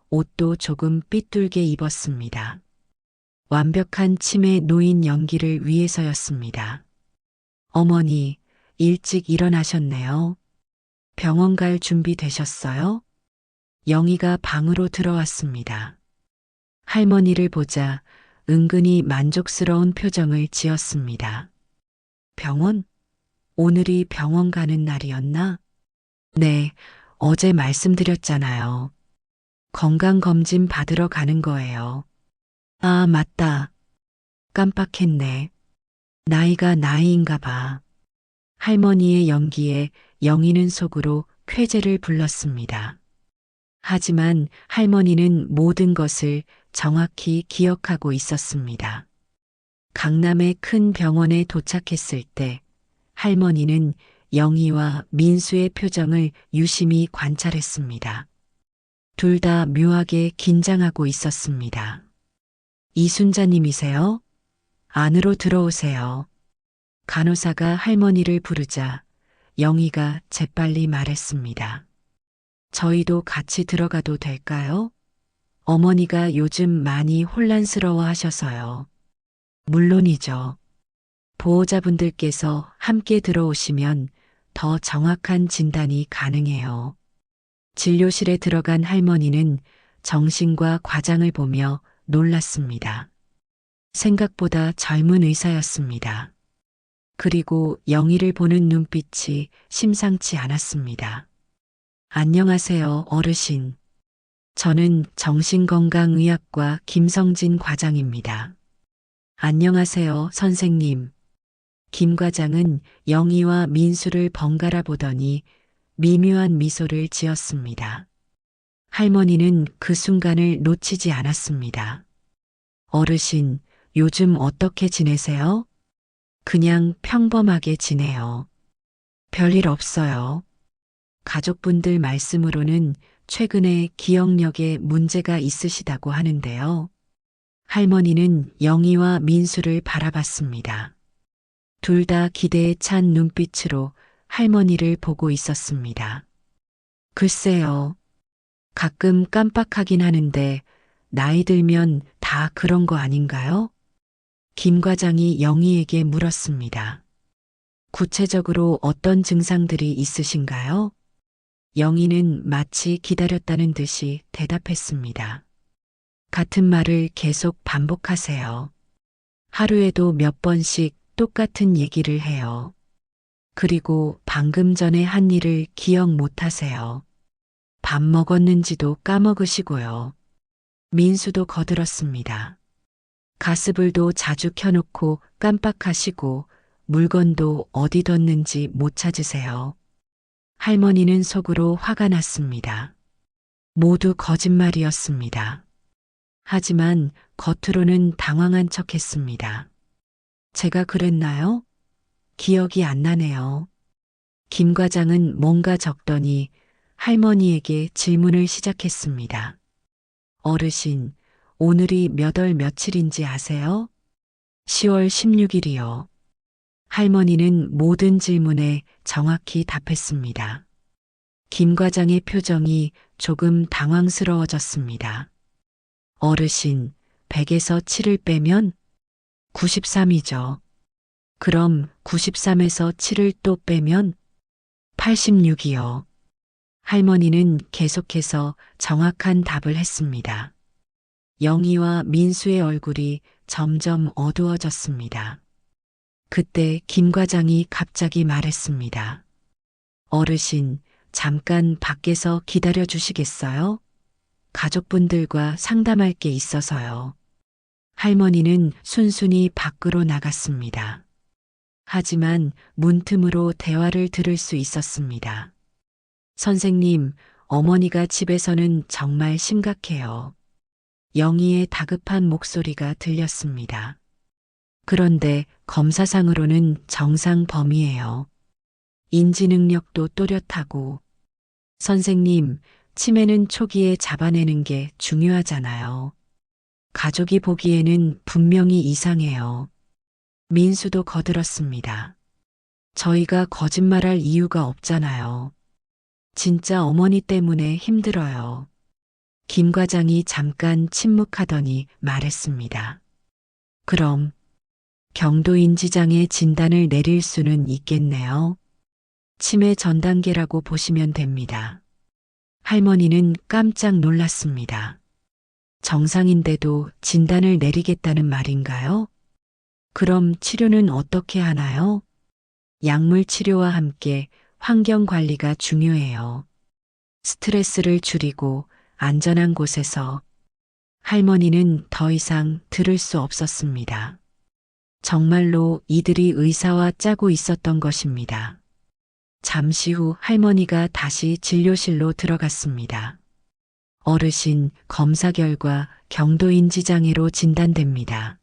옷도 조금 삐뚤게 입었습니다. 완벽한 침에 놓인 연기를 위해서였습니다. 어머니, 일찍 일어나셨네요. 병원 갈 준비 되셨어요? 영희가 방으로 들어왔습니다. 할머니를 보자 은근히 만족스러운 표정을 지었습니다. 병원? 오늘이 병원 가는 날이었나? 네, 어제 말씀드렸잖아요. 건강검진 받으러 가는 거예요. 아, 맞다. 깜빡했네. 나이가 나이인가 봐. 할머니의 연기에 영희는 속으로 쾌재를 불렀습니다. 하지만 할머니는 모든 것을 정확히 기억하고 있었습니다. 강남의 큰 병원에 도착했을 때 할머니는 영희와 민수의 표정을 유심히 관찰했습니다. 둘 다 묘하게 긴장하고 있었습니다. 이순자님이세요? 안으로 들어오세요. 간호사가 할머니를 부르자 영희가 재빨리 말했습니다. 저희도 같이 들어가도 될까요? 어머니가 요즘 많이 혼란스러워 하셔서요. 물론이죠. 보호자분들께서 함께 들어오시면 더 정확한 진단이 가능해요. 진료실에 들어간 할머니는 정신과 과장을 보며 놀랐습니다. 생각보다 젊은 의사였습니다. 그리고 영희를 보는 눈빛이 심상치 않았습니다. 안녕하세요, 어르신. 저는 정신건강의학과 김성진 과장입니다. 안녕하세요, 선생님. 김 과장은 영희와 민수를 번갈아 보더니 미묘한 미소를 지었습니다. 할머니는 그 순간을 놓치지 않았습니다. 어르신, 요즘 어떻게 지내세요? 그냥 평범하게 지내요. 별일 없어요. 가족분들 말씀으로는 최근에 기억력에 문제가 있으시다고 하는데요. 할머니는 영희와 민수를 바라봤습니다. 둘 다 기대에 찬 눈빛으로 할머니를 보고 있었습니다. 글쎄요. 가끔 깜빡하긴 하는데 나이 들면 다 그런 거 아닌가요? 김 과장이 영희에게 물었습니다. 구체적으로 어떤 증상들이 있으신가요? 영희는 마치 기다렸다는 듯이 대답했습니다. 같은 말을 계속 반복하세요. 하루에도 몇 번씩 똑같은 얘기를 해요. 그리고 방금 전에 한 일을 기억 못 하세요. 밥 먹었는지도 까먹으시고요. 민수도 거들었습니다. 가스불도 자주 켜놓고 깜빡하시고 물건도 어디 뒀는지 못 찾으세요. 할머니는 속으로 화가 났습니다. 모두 거짓말이었습니다. 하지만 겉으로는 당황한 척 했습니다. 제가 그랬나요? 기억이 안 나네요. 김 과장은 뭔가 적더니 할머니에게 질문을 시작했습니다. 어르신, 오늘이 몇 월 며칠인지 아세요? 10월 16일이요. 할머니는 모든 질문에 정확히 답했습니다. 김 과장의 표정이 조금 당황스러워졌습니다. 어르신, 100에서 7을 빼면 93이죠. 그럼 93에서 7을 또 빼면 86이요. 할머니는 계속해서 정확한 답을 했습니다. 영희와 민수의 얼굴이 점점 어두워졌습니다. 그때 김 과장이 갑자기 말했습니다. 어르신, 잠깐 밖에서 기다려 주시겠어요? 가족분들과 상담할 게 있어서요. 할머니는 순순히 밖으로 나갔습니다. 하지만 문틈으로 대화를 들을 수 있었습니다. 선생님, 어머니가 집에서는 정말 심각해요. 영희의 다급한 목소리가 들렸습니다. 그런데 검사상으로는 정상 범위예요. 인지 능력도 또렷하고. 선생님, 치매는 초기에 잡아내는 게 중요하잖아요. 가족이 보기에는 분명히 이상해요. 민수도 거들었습니다. 저희가 거짓말할 이유가 없잖아요. 진짜 어머니 때문에 힘들어요. 김 과장이 잠깐 침묵하더니 말했습니다. 그럼 경도인지장애 진단을 내릴 수는 있겠네요. 치매 전 단계라고 보시면 됩니다. 할머니는 깜짝 놀랐습니다. 정상인데도 진단을 내리겠다는 말인가요? 그럼 치료는 어떻게 하나요? 약물 치료와 함께 환경 관리가 중요해요. 스트레스를 줄이고 안전한 곳에서. 할머니는 더 이상 들을 수 없었습니다. 정말로 이들이 의사와 짜고 있었던 것입니다. 잠시 후 할머니가 다시 진료실로 들어갔습니다. 어르신, 검사 결과 경도인지장애로 진단됩니다.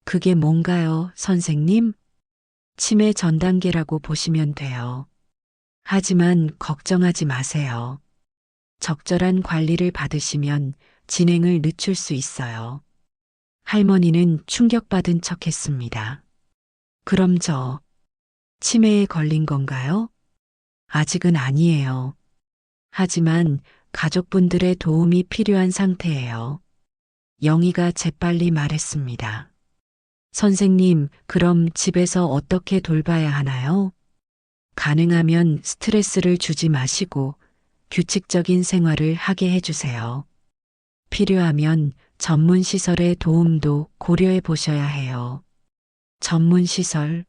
그게 뭔가요, 선생님? 치매 전 단계라고 보시면 돼요. 하지만 걱정하지 마세요. 적절한 관리를 받으시면 진행을 늦출 수 있어요. 할머니는 충격받은 척 했습니다. 그럼 저 치매에 걸린 건가요? 아직은 아니에요. 하지만 가족분들의 도움이 필요한 상태예요. 영희가 재빨리 말했습니다. 선생님, 그럼 집에서 어떻게 돌봐야 하나요? 가능하면 스트레스를 주지 마시고 규칙적인 생활을 하게 해주세요. 필요하면 전문 시설의 도움도 고려해 보셔야 해요. 전문 시설,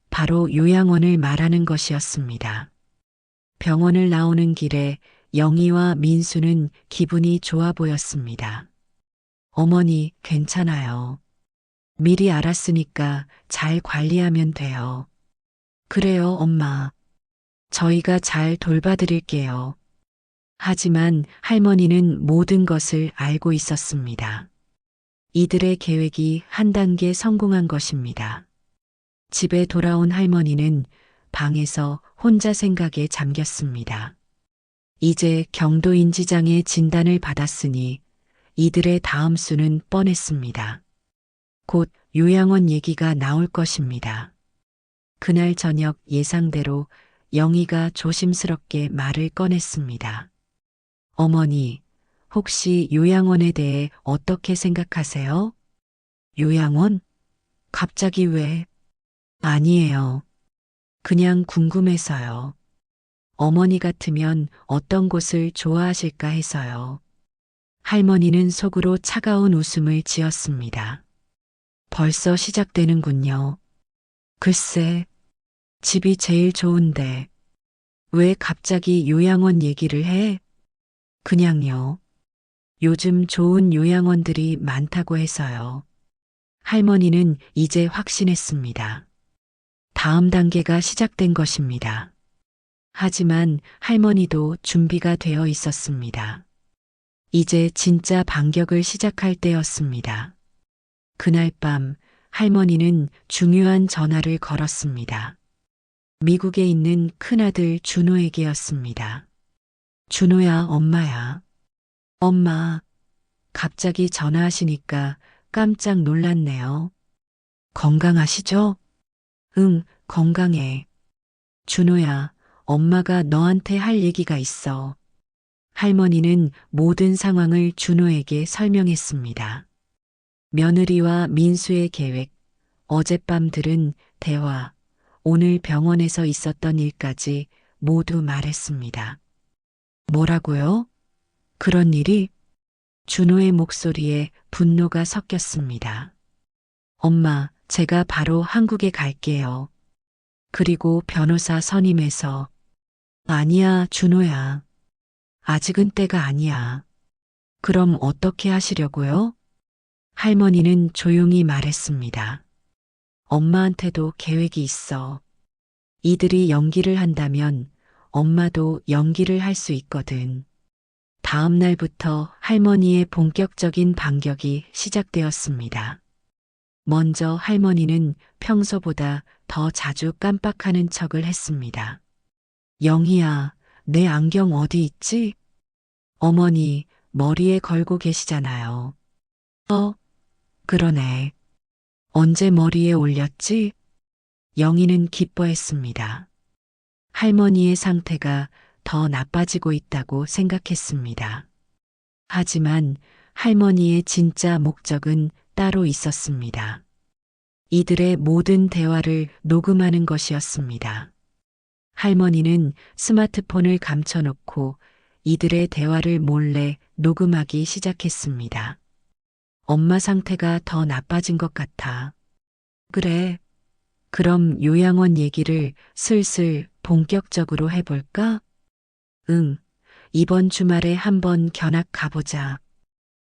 바로 요양원을 말하는 것이었습니다. 병원을 나오는 길에 영희와 민수는 기분이 좋아 보였습니다. 어머니, 괜찮아요. 미리 알았으니까 잘 관리하면 돼요. 그래요, 엄마. 저희가 잘 돌봐드릴게요. 하지만 할머니는 모든 것을 알고 있었습니다. 이들의 계획이 한 단계 성공한 것입니다. 집에 돌아온 할머니는 방에서 혼자 생각에 잠겼습니다. 이제 경도인지장애 진단을 받았으니 이들의 다음 수는 뻔했습니다. 곧 요양원 얘기가 나올 것입니다. 그날 저녁 예상대로 영희가 조심스럽게 말을 꺼냈습니다. 어머니, 혹시 요양원에 대해 어떻게 생각하세요? 요양원? 갑자기 왜? 아니에요. 그냥 궁금해서요. 어머니 같으면 어떤 곳을 좋아하실까 해서요. 할머니는 속으로 차가운 웃음을 지었습니다. 벌써 시작되는군요. 글쎄, 집이 제일 좋은데 왜 갑자기 요양원 얘기를 해? 그냥요. 요즘 좋은 요양원들이 많다고 해서요. 할머니는 이제 확신했습니다. 다음 단계가 시작된 것입니다. 하지만 할머니도 준비가 되어 있었습니다. 이제 진짜 반격을 시작할 때였습니다. 그날 밤 할머니는 중요한 전화를 걸었습니다. 미국에 있는 큰아들 준호에게였습니다. 준호야, 엄마야. 엄마, 갑자기 전화하시니까 깜짝 놀랐네요. 건강하시죠? 응, 건강해. 준호야, 엄마가 너한테 할 얘기가 있어. 할머니는 모든 상황을 준호에게 설명했습니다. 며느리와 민수의 계획, 어젯밤 들은 대화, 오늘 병원에서 있었던 일까지 모두 말했습니다. 뭐라고요? 그런 일이? 준호의 목소리에 분노가 섞였습니다. 엄마, 제가 바로 한국에 갈게요. 그리고 변호사 선임해서. 아니야, 준호야. 아직은 때가 아니야. 그럼 어떻게 하시려고요? 할머니는 조용히 말했습니다. 엄마한테도 계획이 있어. 이들이 연기를 한다면 엄마도 연기를 할 수 있거든. 다음 날부터 할머니의 본격적인 반격이 시작되었습니다. 먼저 할머니는 평소보다 더 자주 깜빡하는 척을 했습니다. 영희야, 내 안경 어디 있지? 어머니, 머리에 걸고 계시잖아요. 그러네. 언제 머리에 올렸지? 영희는 기뻐했습니다. 할머니의 상태가 더 나빠지고 있다고 생각했습니다. 하지만 할머니의 진짜 목적은 따로 있었습니다. 이들의 모든 대화를 녹음하는 것이었습니다. 할머니는 스마트폰을 감춰놓고 이들의 대화를 몰래 녹음하기 시작했습니다. 엄마 상태가 더 나빠진 것 같아. 그래. 그럼 요양원 얘기를 슬슬 본격적으로 해볼까? 응. 이번 주말에 한번 견학 가보자.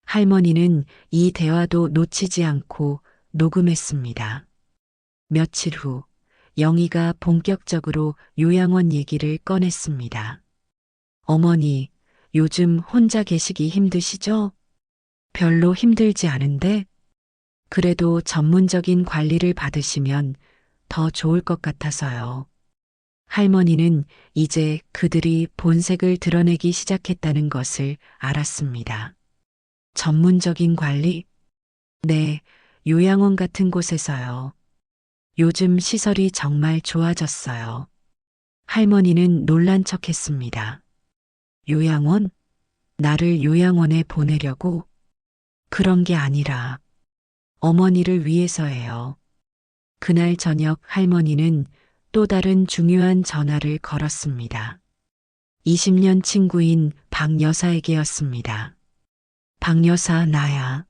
할머니는 이 대화도 놓치지 않고 녹음했습니다. 며칠 후, 영희가 본격적으로 요양원 얘기를 꺼냈습니다. 어머니, 요즘 혼자 계시기 힘드시죠? 별로 힘들지 않은데? 그래도 전문적인 관리를 받으시면 더 좋을 것 같아서요. 할머니는 이제 그들이 본색을 드러내기 시작했다는 것을 알았습니다. 전문적인 관리? 네, 요양원 같은 곳에서요. 요즘 시설이 정말 좋아졌어요. 할머니는 놀란 척 했습니다. 요양원? 나를 요양원에 보내려고? 그런 게 아니라 어머니를 위해서예요. 그날 저녁 할머니는 또 다른 중요한 전화를 걸었습니다. 20년 친구인 박 여사에게였습니다. 박 여사, 나야.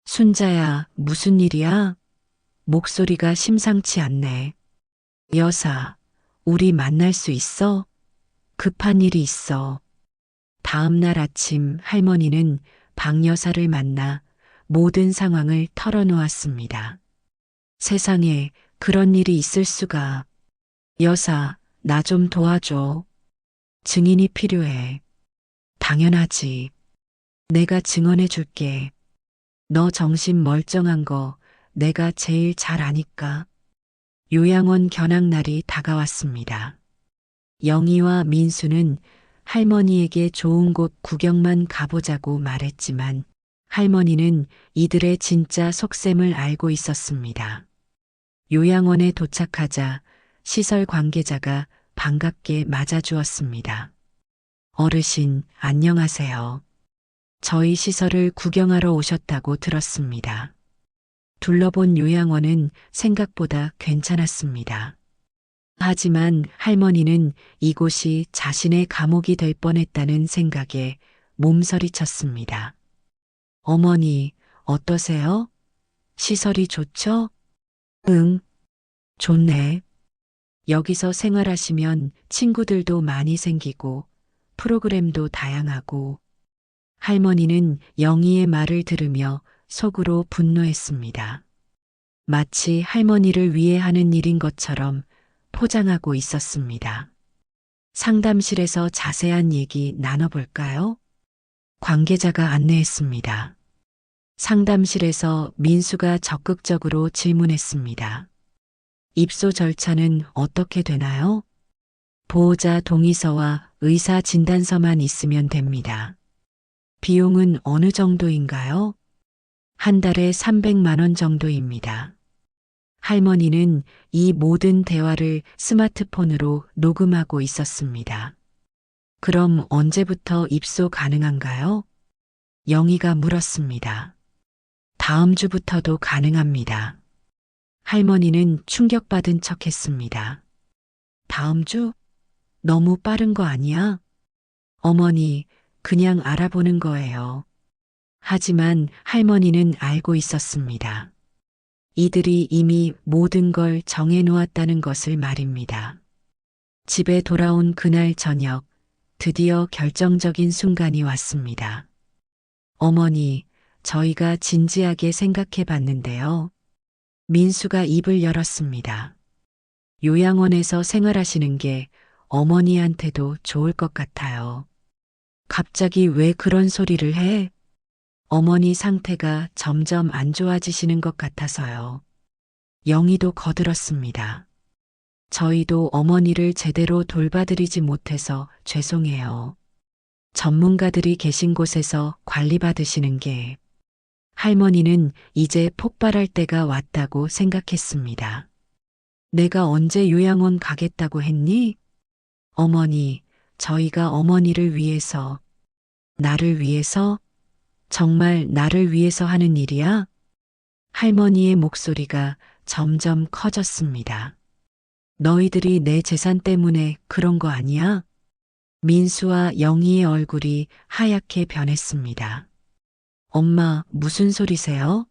순자야, 무슨 일이야? 목소리가 심상치 않네. 여사, 우리 만날 수 있어? 급한 일이 있어. 다음 날 아침 할머니는 박 여사를 만나 모든 상황을 털어놓았습니다. 세상에 그런 일이 있을 수가. 여사, 나 좀 도와줘. 증인이 필요해. 당연하지. 내가 증언해 줄게. 너 정신 멀쩡한 거 내가 제일 잘 아니까. 요양원 견학날이 다가왔습니다. 영희와 민수는 할머니에게 좋은 곳 구경만 가보자고 말했지만 할머니는 이들의 진짜 속셈을 알고 있었습니다. 요양원에 도착하자 시설 관계자가 반갑게 맞아주었습니다. 어르신, 안녕하세요. 저희 시설을 구경하러 오셨다고 들었습니다. 둘러본 요양원은 생각보다 괜찮았습니다. 하지만 할머니는 이곳이 자신의 감옥이 될 뻔했다는 생각에 몸서리쳤습니다. 어머니, 어떠세요? 시설이 좋죠? 응, 좋네. 여기서 생활하시면 친구들도 많이 생기고 프로그램도 다양하고. 할머니는 영희의 말을 들으며 속으로 분노했습니다. 마치 할머니를 위해 하는 일인 것처럼 포장하고 있었습니다. 상담실에서 자세한 얘기 나눠볼까요? 관계자가 안내했습니다. 상담실에서 민수가 적극적으로 질문했습니다. 입소 절차는 어떻게 되나요? 보호자 동의서와 의사 진단서만 있으면 됩니다. 비용은 어느 정도인가요? 한 달에 300만 원 정도입니다. 할머니는 이 모든 대화를 스마트폰으로 녹음하고 있었습니다. 그럼 언제부터 입소 가능한가요? 영희가 물었습니다. 다음 주부터도 가능합니다. 할머니는 충격받은 척 했습니다. 다음 주? 너무 빠른 거 아니야? 어머니, 그냥 알아보는 거예요. 하지만 할머니는 알고 있었습니다. 이들이 이미 모든 걸 정해놓았다는 것을 말입니다. 집에 돌아온 그날 저녁, 드디어 결정적인 순간이 왔습니다. 어머니, 저희가 진지하게 생각해 봤는데요. 민수가 입을 열었습니다. 요양원에서 생활하시는 게 어머니한테도 좋을 것 같아요. 갑자기 왜 그런 소리를 해? 어머니 상태가 점점 안 좋아지시는 것 같아서요. 영희도 거들었습니다. 저희도 어머니를 제대로 돌봐드리지 못해서 죄송해요. 전문가들이 계신 곳에서 관리받으시는 게 할머니는 이제 폭발할 때가 왔다고 생각했습니다. 내가 언제 요양원 가겠다고 했니? 어머니, 저희가 어머니를 위해서, 나를 위해서, 정말 나를 위해서 하는 일이야? 할머니의 목소리가 점점 커졌습니다. 너희들이 내 재산 때문에 그런 거 아니야? 민수와 영희의 얼굴이 하얗게 변했습니다. 엄마, 무슨 소리세요?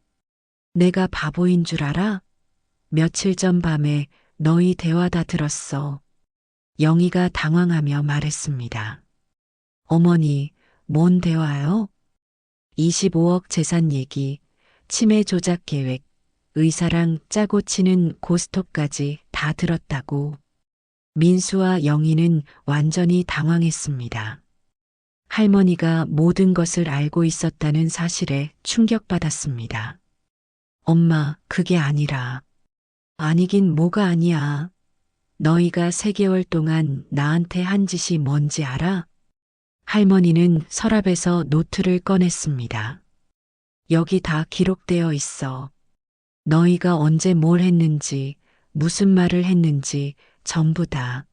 내가 바보인 줄 알아? 며칠 전 밤에 너희 대화 다 들었어. 영희가 당황하며 말했습니다. 어머니, 뭔 대화요? 25억 재산 얘기, 치매 조작 계획, 의사랑 짜고 치는 고스톱까지 다 들었다고. 민수와 영희는 완전히 당황했습니다. 할머니가 모든 것을 알고 있었다는 사실에 충격받았습니다. 엄마, 그게 아니라. 아니긴 뭐가 아니야. 너희가 3개월 동안 나한테 한 짓이 뭔지 알아? 할머니는 서랍에서 노트를 꺼냈습니다. 여기 다 기록되어 있어. 너희가 언제 뭘 했는지, 무슨 말을 했는지 전부 다.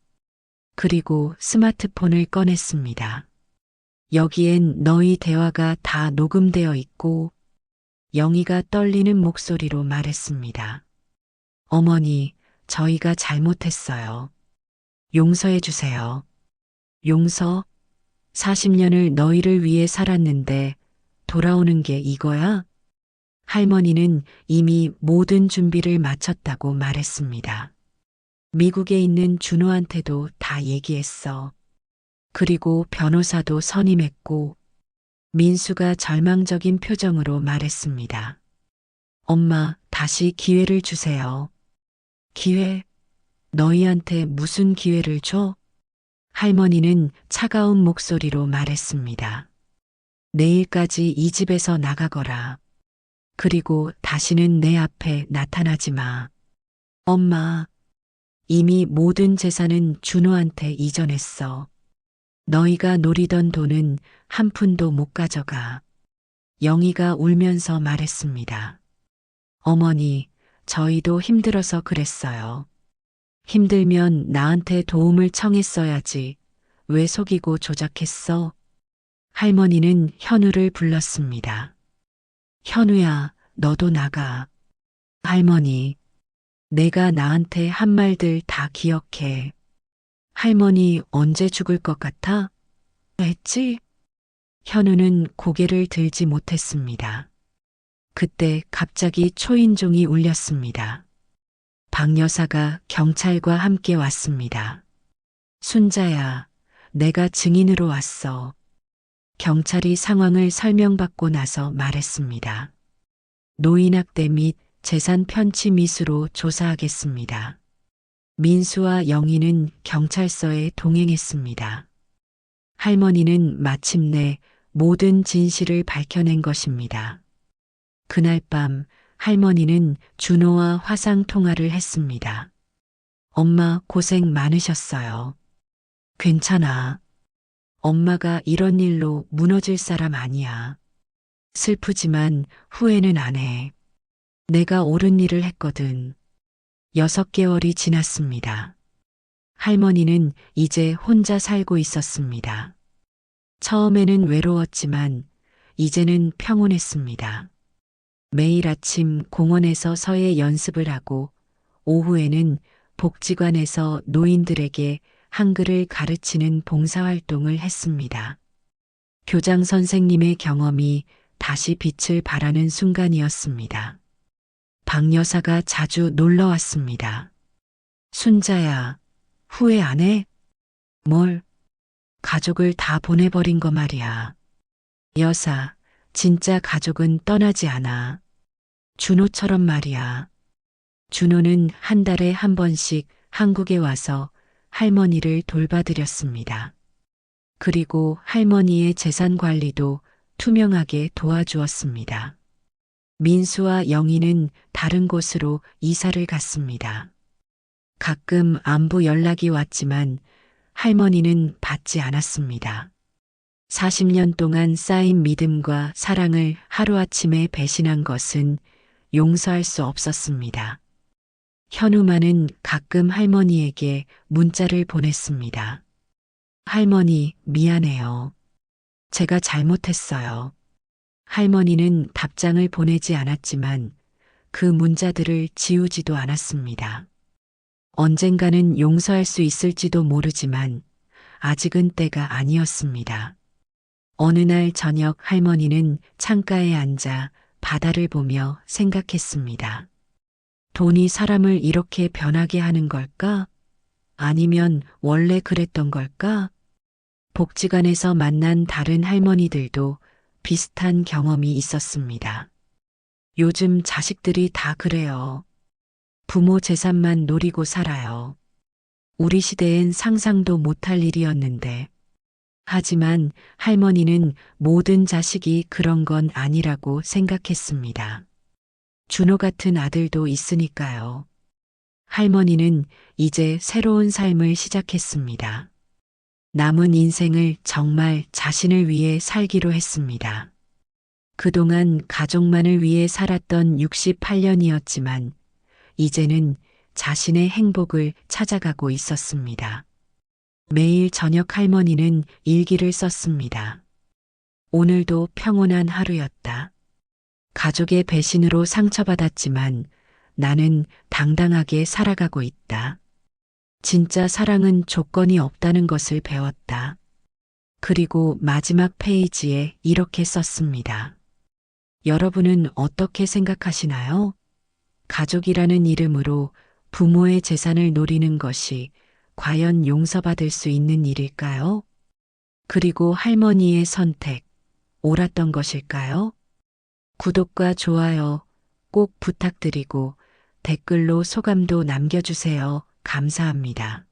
그리고 스마트폰을 꺼냈습니다. 여기엔 너희 대화가 다 녹음되어 있고 영희가 떨리는 목소리로 말했습니다. 어머니, 저희가 잘못했어요. 용서해 주세요. 용서? 40년을 너희를 위해 살았는데 돌아오는 게 이거야? 할머니는 이미 모든 준비를 마쳤다고 말했습니다. 미국에 있는 준호한테도 다 얘기했어. 그리고 변호사도 선임했고 민수가 절망적인 표정으로 말했습니다. 엄마, 다시 기회를 주세요. 기회? 너희한테 무슨 기회를 줘? 할머니는 차가운 목소리로 말했습니다. 내일까지 이 집에서 나가거라. 그리고 다시는 내 앞에 나타나지 마. 엄마, 이미 모든 재산은 준호한테 이전했어. 너희가 노리던 돈은 한 푼도 못 가져가. 영희가 울면서 말했습니다. 어머니, 저희도 힘들어서 그랬어요. 힘들면 나한테 도움을 청했어야지. 왜 속이고 조작했어? 할머니는 현우를 불렀습니다. 현우야, 너도 나가. 할머니, 내가 나한테 한 말들 다 기억해. 할머니 언제 죽을 것 같아? 했지? 현우는 고개를 들지 못했습니다. 그때 갑자기 초인종이 울렸습니다. 박 여사가 경찰과 함께 왔습니다. 순자야, 내가 증인으로 왔어. 경찰이 상황을 설명받고 나서 말했습니다. 노인학대 및 재산 편취 미수로 조사하겠습니다. 민수와 영희는 경찰서에 동행했습니다. 할머니는 마침내 모든 진실을 밝혀낸 것입니다. 그날 밤 할머니는 준호와 화상 통화를 했습니다. 엄마 고생 많으셨어요. 괜찮아. 엄마가 이런 일로 무너질 사람 아니야. 슬프지만 후회는 안 해. 내가 옳은 일을 했거든. 6개월이 지났습니다. 할머니는 이제 혼자 살고 있었습니다. 처음에는 외로웠지만 이제는 평온했습니다. 매일 아침 공원에서 서예 연습을 하고 오후에는 복지관에서 노인들에게 한글을 가르치는 봉사활동을 했습니다. 교장 선생님의 경험이 다시 빛을 발하는 순간이었습니다. 박 여사가 자주 놀러 왔습니다. 순자야, 후회 안 해? 뭘? 가족을 다 보내버린 거 말이야. 여사, 진짜 가족은 떠나지 않아. 준호처럼 말이야. 준호는 한 달에 한 번씩 한국에 와서 할머니를 돌봐드렸습니다. 그리고 할머니의 재산 관리도 투명하게 도와주었습니다. 민수와 영희는 다른 곳으로 이사를 갔습니다. 가끔 안부 연락이 왔지만 할머니는 받지 않았습니다. 40년 동안 쌓인 믿음과 사랑을 하루아침에 배신한 것은 용서할 수 없었습니다. 현우만은 가끔 할머니에게 문자를 보냈습니다. 할머니, 미안해요. 제가 잘못했어요. 할머니는 답장을 보내지 않았지만 그 문자들을 지우지도 않았습니다. 언젠가는 용서할 수 있을지도 모르지만 아직은 때가 아니었습니다. 어느 날 저녁 할머니는 창가에 앉아 바다를 보며 생각했습니다. 돈이 사람을 이렇게 변하게 하는 걸까? 아니면 원래 그랬던 걸까? 복지관에서 만난 다른 할머니들도 비슷한 경험이 있었습니다. 요즘 자식들이 다 그래요. 부모 재산만 노리고 살아요. 우리 시대엔 상상도 못할 일이었는데. 하지만 할머니는 모든 자식이 그런 건 아니라고 생각했습니다. 준호 같은 아들도 있으니까요. 할머니는 이제 새로운 삶을 시작했습니다. 남은 인생을 정말 자신을 위해 살기로 했습니다. 그동안 가족만을 위해 살았던 68년이었지만 이제는 자신의 행복을 찾아가고 있었습니다. 매일 저녁 할머니는 일기를 썼습니다. 오늘도 평온한 하루였다. 가족의 배신으로 상처받았지만 나는 당당하게 살아가고 있다. 진짜 사랑은 조건이 없다는 것을 배웠다. 그리고 마지막 페이지에 이렇게 썼습니다. 여러분은 어떻게 생각하시나요? 가족이라는 이름으로 부모의 재산을 노리는 것이 과연 용서받을 수 있는 일일까요? 그리고 할머니의 선택, 옳았던 것일까요? 구독과 좋아요 꼭 부탁드리고 댓글로 소감도 남겨주세요. 감사합니다.